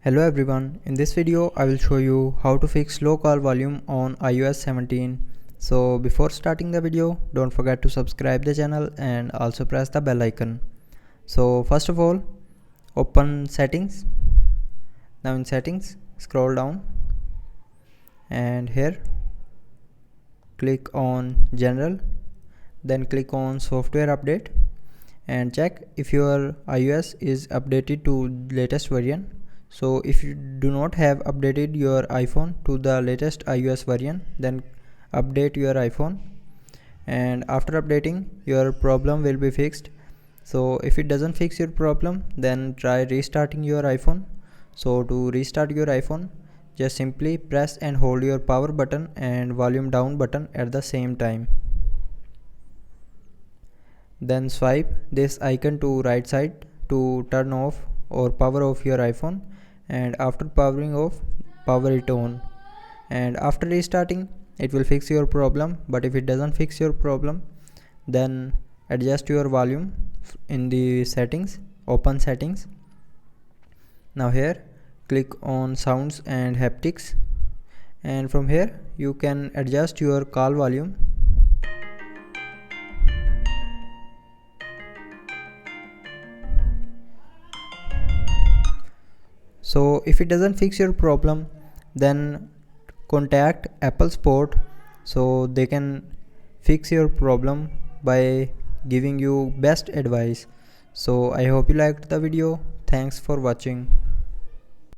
Hello everyone, in this video I will show you how to fix low call volume on iOS 17. So before starting the video, don't forget to subscribe the channel and also press the bell icon. So first of all, open settings. Now in settings, scroll down and here click on general, then click on software update and check if your iOS is updated to latest version. So if you do not have updated your iPhone to the latest iOS version, then update your iPhone, and after updating your problem will be fixed. So if it doesn't fix your problem, then try restarting your iPhone. So to restart your iPhone, just simply press and hold your power button and volume down button at the same time. Then swipe this icon to right side to turn off or power off your iPhone, and after powering off, power it on, and after restarting it will fix your problem. But if it doesn't fix your problem, then adjust your volume in the settings. Open settings. Now here click on sounds and haptics, and from here you can adjust your call volume. So if it doesn't fix your problem, then contact Apple support so they can fix your problem by giving you best advice. So I hope you liked the video. Thanks for watching.